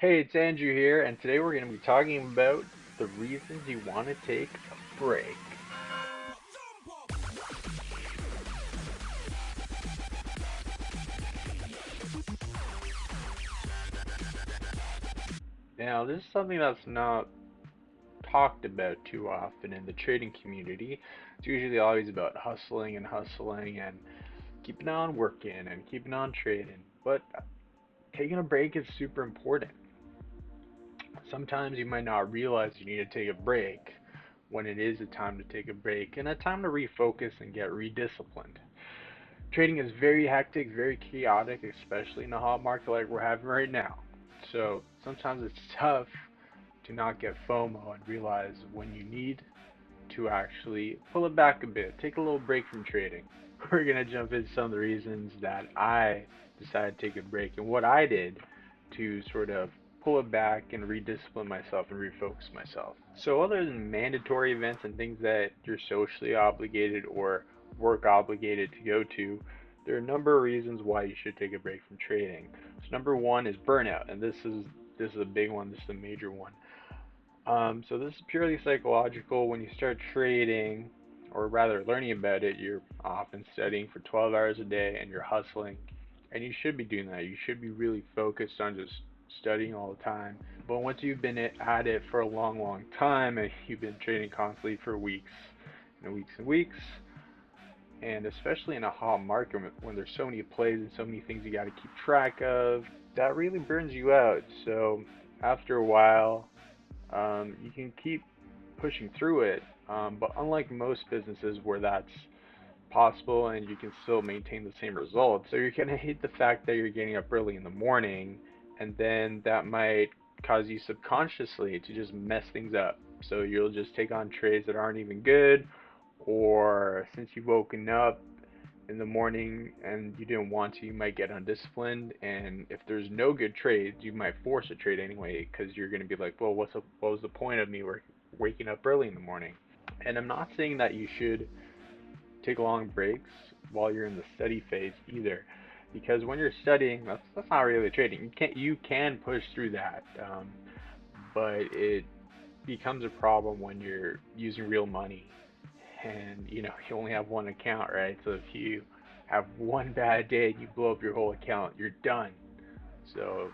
Hey, it's Andrew here, and today we're going to be talking about the reasons you want to take a break. Now, this is something that's not talked about too often in the trading community. It's usually always about hustling and hustling and keeping on working and keeping on trading. But taking a break is super important. Sometimes you might not realize you need to take a break when it is a time to take a break and a time to refocus and get redisciplined. Trading is very hectic, very chaotic, especially in a hot market like we're having right now. So sometimes it's tough to not get FOMO and realize when you need to actually pull it back a bit, take a little break from trading. We're going to jump into some of the reasons that I decided to take a break and what I did to sort of pull it back and rediscipline myself and refocus myself. So, other than mandatory events and things that you're socially obligated or work obligated to go to, there are a number of reasons why you should take a break from trading. So, number one is burnout, and this is a big one. This is a major one. So this is purely psychological. When you start trading, or rather learning about it, you're often studying for 12 hours a day and you're hustling. And you should be doing that. You should be really focused on just studying all the time. But once you've been at it for a long, long time and you've been trading constantly for weeks and weeks and weeks, and especially in a hot market when there's so many plays and so many things you got to keep track of, that really burns you out. So after a while, you can keep pushing through it. But unlike most businesses where that's possible and you can still maintain the same results, so you're gonna hate the fact that you're getting up early in the morning, and then that might cause you subconsciously to just mess things up. So you'll just take on trades that aren't even good, or since you've woken up in the morning and you didn't want to, you might get undisciplined. And if there's no good trades, you might force a trade anyway because you're going to be like, well, what was the point of me waking up early in the morning? And I'm not saying that you should take long breaks while you're in the study phase either, because when you're studying, that's not really trading. You can push through that, but it becomes a problem when you're using real money and you only have one account, right? So if you have one bad day and you blow up your whole account, you're done. So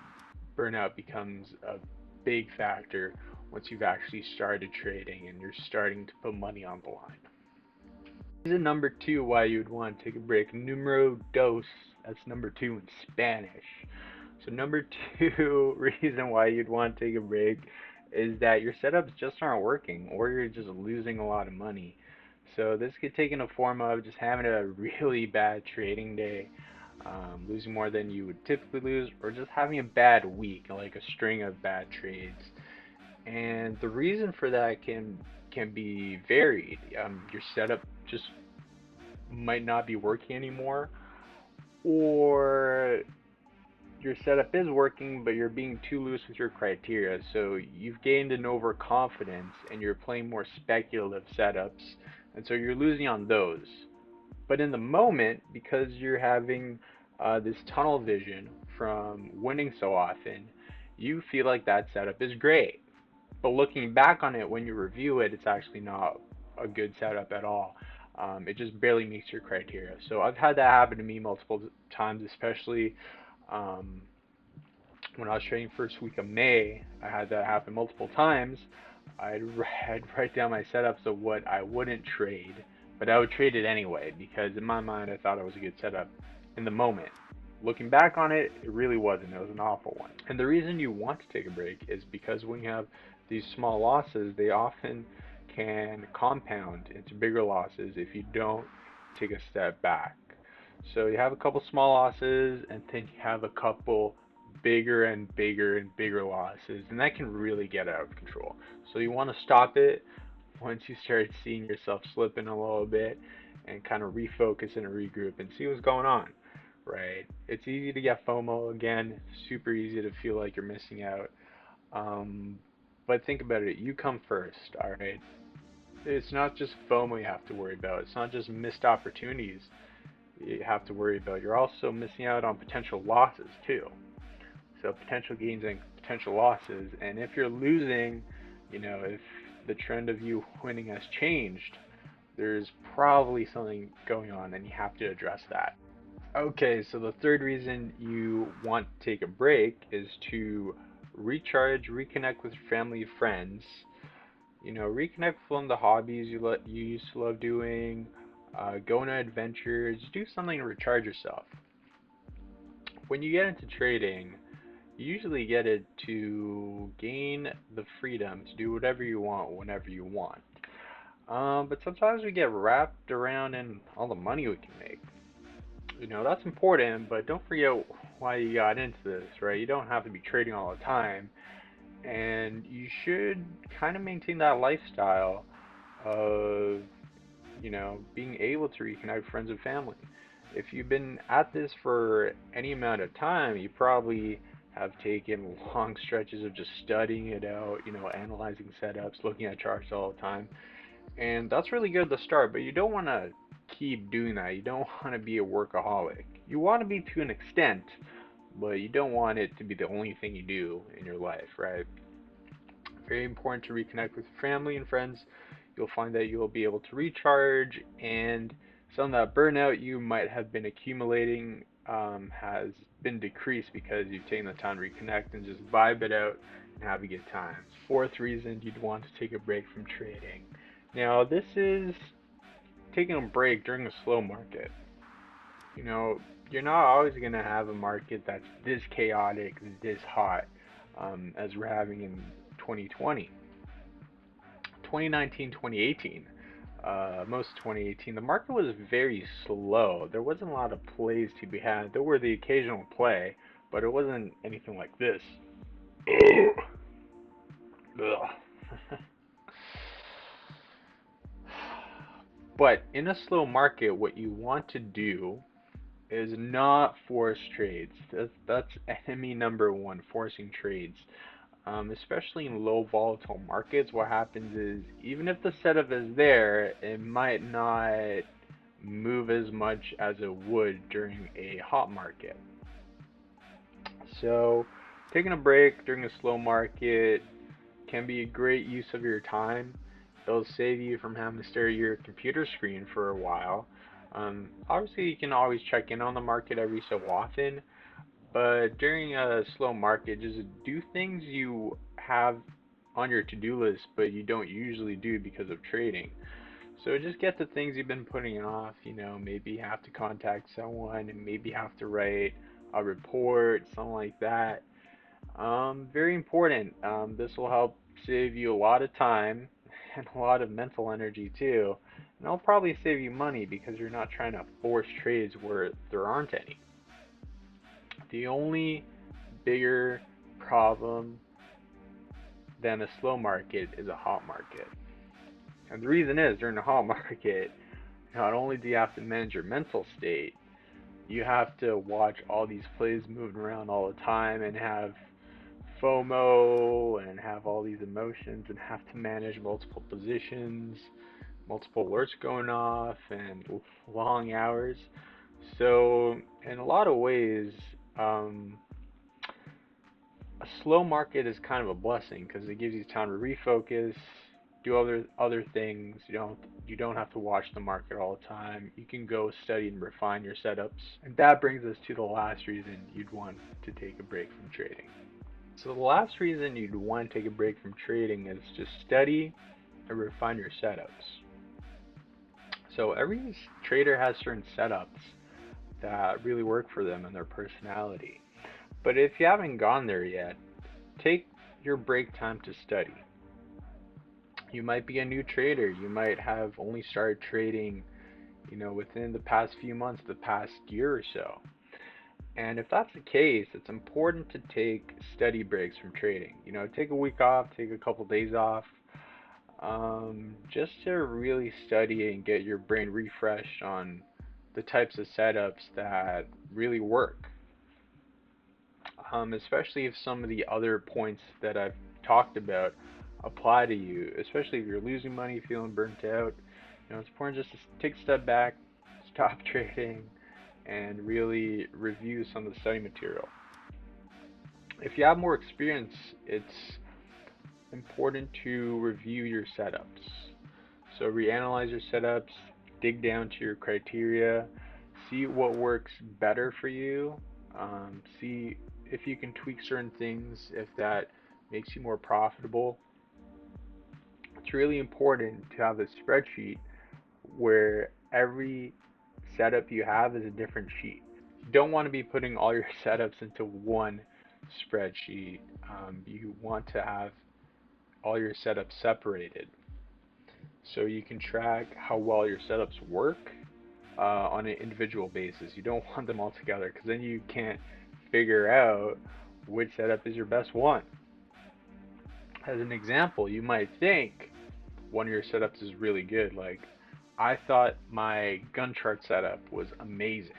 burnout becomes a big factor once you've actually started trading and you're starting to put money on the line. Reason number two why you'd want to take a break. Numero dos. That's number two in Spanish. So number two reason why you'd want to take a break is that your setups just aren't working or you're just losing a lot of money. So this could take in a form of just having a really bad trading day, losing more than you would typically lose, or just having a bad week, like a string of bad trades. And the reason for that can be varied. Your setup just might not be working anymore, or your setup is working, but you're being too loose with your criteria. So you've gained an overconfidence and you're playing more speculative setups, and so you're losing on those. But in the moment, because you're having this tunnel vision from winning so often, you feel like that setup is great. But looking back on it, when you review it, it's actually not a good setup at all. It just barely meets your criteria. So I've had that happen to me multiple times, especially um, when I was trading first week of May. I had that happen multiple times. I'd write down my setups of what I wouldn't trade, but I would trade it anyway because in my mind I thought it was a good setup in the moment. Looking back on it, it really wasn't. It was an awful one. And the reason you want to take a break is because when you have these small losses, they often can compound into bigger losses if you don't take a step back. So you have a couple small losses, and then you have a couple bigger and bigger and bigger losses, and that can really get out of control. So you want to stop it once you start seeing yourself slipping a little bit and kind of refocus and regroup and see what's going on, right? It's easy to get FOMO again, super easy to feel like you're missing out. Um, but think about it, you come first, all right? It's not just FOMO you have to worry about. It's not just missed opportunities you have to worry about. You're also missing out on potential losses too. So potential gains and potential losses. And if you're losing, if the trend of you winning has changed, there's probably something going on and you have to address that. Okay, so the third reason you want to take a break is to recharge, reconnect with family and friends. Reconnect from the hobbies you used to love doing, go on adventures, do something to recharge yourself. When you get into trading, you usually get it to gain the freedom to do whatever you want whenever you want. But sometimes we get wrapped around in all the money we can make. That's important, but don't forget why you got into this, right? You don't have to be trading all the time, and you should kind of maintain that lifestyle of, being able to reconnect with friends and family. If you've been at this for any amount of time, you probably have taken long stretches of just studying it out, analyzing setups, looking at charts all the time. And that's really good to start, but you don't want to keep doing that. You don't want to be a workaholic. You want to be to an extent, but you don't want it to be the only thing you do in your life, right? Very important to reconnect with family and friends. You'll find that you'll be able to recharge, and some of that burnout you might have been accumulating has been decreased because you've taken the time to reconnect and just vibe it out and have a good time. Fourth reason you'd want to take a break from trading. Now, this is taking a break during a slow market. You're not always going to have a market that's this chaotic, this hot, as we're having in 2020. 2019, 2018, most of 2018, the market was very slow. There wasn't a lot of plays to be had. There were the occasional play, but it wasn't anything like this. But in a slow market, what you want to do is not force trades. That's enemy number one, forcing trades. Especially in low volatile markets, what happens is even if the setup is there, it might not move as much as it would during a hot market. So, taking a break during a slow market can be a great use of your time. It'll save you from having to stare at your computer screen for a while. Obviously, you can always check in on the market every so often, but during a slow market, just do things you have on your to-do list, but you don't usually do because of trading. So just get the things you've been putting off. Maybe you have to contact someone, and maybe you have to write a report, something like that. Very important. This will help save you a lot of time and a lot of mental energy too. And it'll probably save you money because you're not trying to force trades where there aren't any. The only bigger problem than a slow market is a hot market. And the reason is, during a hot market, not only do you have to manage your mental state, you have to watch all these plays moving around all the time and have FOMO and have all these emotions and have to manage multiple positions, multiple alerts going off, and long hours. So, in a lot of ways, a slow market is kind of a blessing because it gives you time to refocus, do other things. You don't have to watch the market all the time. You can go study and refine your setups. And that brings us to the last reason you'd want to take a break from trading. So the last reason you'd want to take a break from trading is to study and refine your setups. So every trader has certain setups that really work for them and their personality. But if you haven't gone there yet, take your break time to study. You might be a new trader. You might have only started trading, within the past few months, the past year or so. And if that's the case, it's important to take study breaks from trading. Take a week off, take a couple days off, just to really study and get your brain refreshed on the types of setups that really work. Especially if some of the other points that I've talked about apply to you, especially if you're losing money, feeling burnt out. It's important just to take a step back, stop trading, and really review some of the study material. If you have more experience, it's important to review your setups. So reanalyze your setups, dig down to your criteria, see what works better for you, see if you can tweak certain things, if that makes you more profitable. It's really important to have a spreadsheet where every setup you have is a different sheet. You don't want to be putting all your setups into one spreadsheet. You want to have all your setups separated so you can track how well your setups work on an individual basis. You don't want them all together because then you can't figure out which setup is your best one. As an example, you might think one of your setups is really good. Like, I thought my gun chart setup was amazing,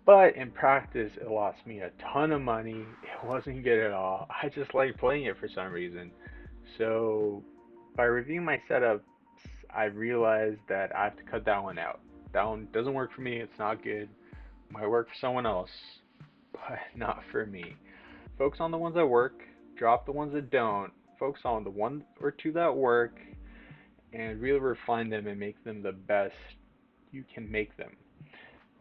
but in practice, it lost me a ton of money. It wasn't good at all. I just like playing it for some reason. So, by reviewing my setups, I realized that I have to cut that one out. That one doesn't work for me. It's not good. Might work for someone else, but not for me. Focus on the ones that work. Drop the ones that don't. Focus on the one or two that work, and really refine them and make them the best you can make them.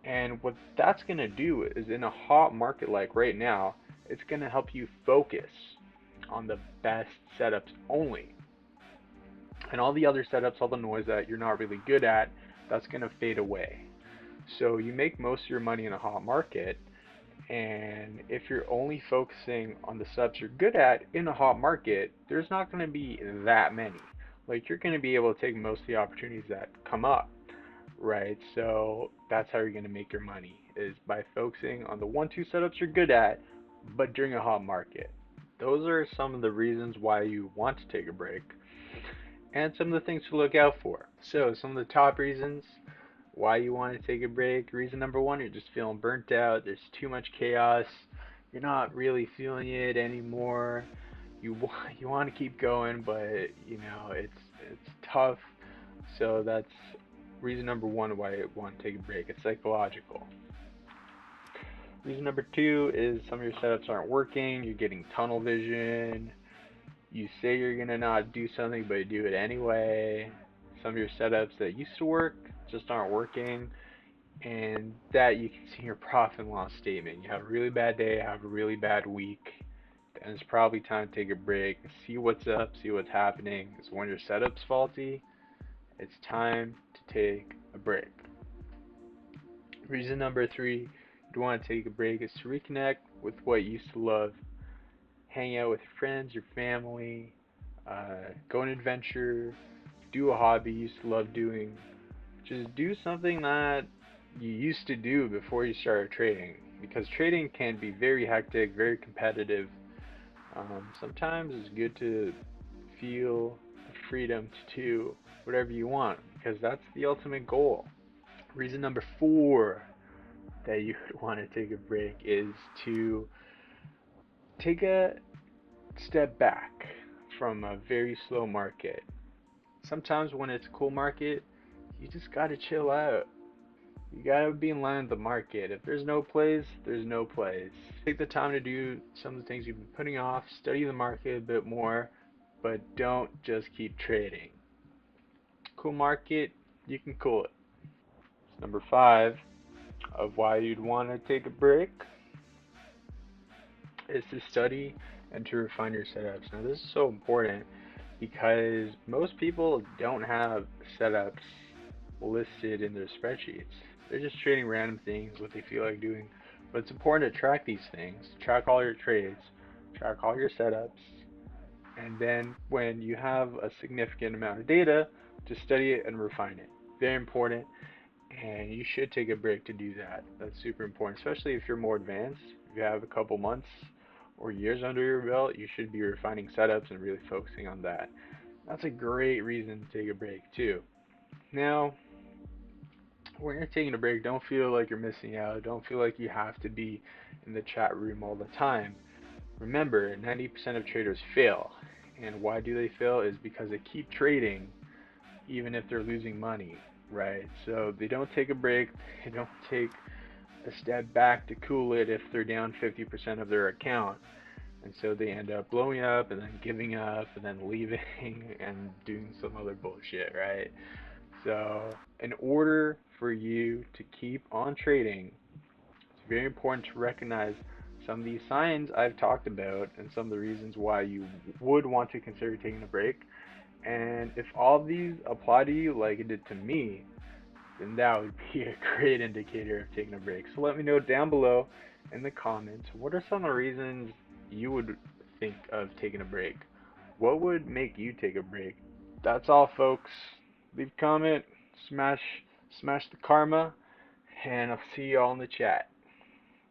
And what that's going to do is in a hot market like right now, it's going to help you focus on the best setups only. And all the other setups, all the noise that you're not really good at, that's going to fade away. So you make most of your money in a hot market. And if you're only focusing on the setups you're good at in a hot market, there's not going to be that many. Like, you're going to be able to take most of the opportunities that come up, right? So that's how you're going to make your money, is by focusing on the 1-2 setups you're good at, but during a hot market. Those are some of the reasons why you want to take a break and some of the things to look out for. So, some of the top reasons why you want to take a break. Reason number one, you're just feeling burnt out. There's too much chaos. You're not really feeling it anymore. You want to keep going, but it's tough. So that's reason number one why you want to take a break. It's psychological. Reason number two is some of your setups aren't working. You're getting tunnel vision. You say you're gonna not do something, but you do it anyway. Some of your setups that used to work just aren't working, and that you can see in your profit and loss statement. You have a really bad day, have a really bad week, and it's probably time to take a break, see what's up, see what's happening. It's when your setup's faulty, it's time to take a break. Reason number three you'd want to take a break is to reconnect with what you used to love. Hang out with your friends, your family, go on an adventure, do a hobby you used to love doing. Just do something that you used to do before you started trading. Because trading can be very hectic, very competitive. Sometimes it's good to feel the freedom to do whatever you want because that's the ultimate goal. Reason number four that you would want to take a break is to take a step back from a very slow market. Sometimes when it's a cool market, you just gotta chill out. You gotta be in line with the market. If there's no plays, there's no plays. Take the time to do some of the things you've been putting off, study the market a bit more, but don't just keep trading. Cool market, you can cool it. Number five of why you'd want to take a break is to study and to refine your setups. Now, this is so important because most people don't have setups listed in their spreadsheets. They're just trading random things, what they feel like doing. But it's important to track these things, track all your trades, track all your setups, and then when you have a significant amount of data, to study it and refine it. Very important, and you should take a break to do that. That's super important, especially if you're more advanced. If you have a couple months or years under your belt, you should be refining setups and really focusing on that. That's a great reason to take a break too. Now, when you're taking a break, don't feel like you're missing out. Don't feel like you have to be in the chat room all the time. Remember, 90% of traders fail. And why do they fail is because they keep trading even if they're losing money, right? So they don't take a break, they don't take a step back to cool it if they're down 50% of their account. And so they end up blowing up and then giving up and then leaving and doing some other bullshit, right? So, in order for you to keep on trading, it's very important to recognize some of these signs I've talked about and some of the reasons why you would want to consider taking a break. And if all of these apply to you like it did to me, then that would be a great indicator of taking a break. So let me know down below in the comments, what are some of the reasons you would think of taking a break? What would make you take a break? That's all, folks. Leave a comment, smash the karma, and I'll see you all in the chat.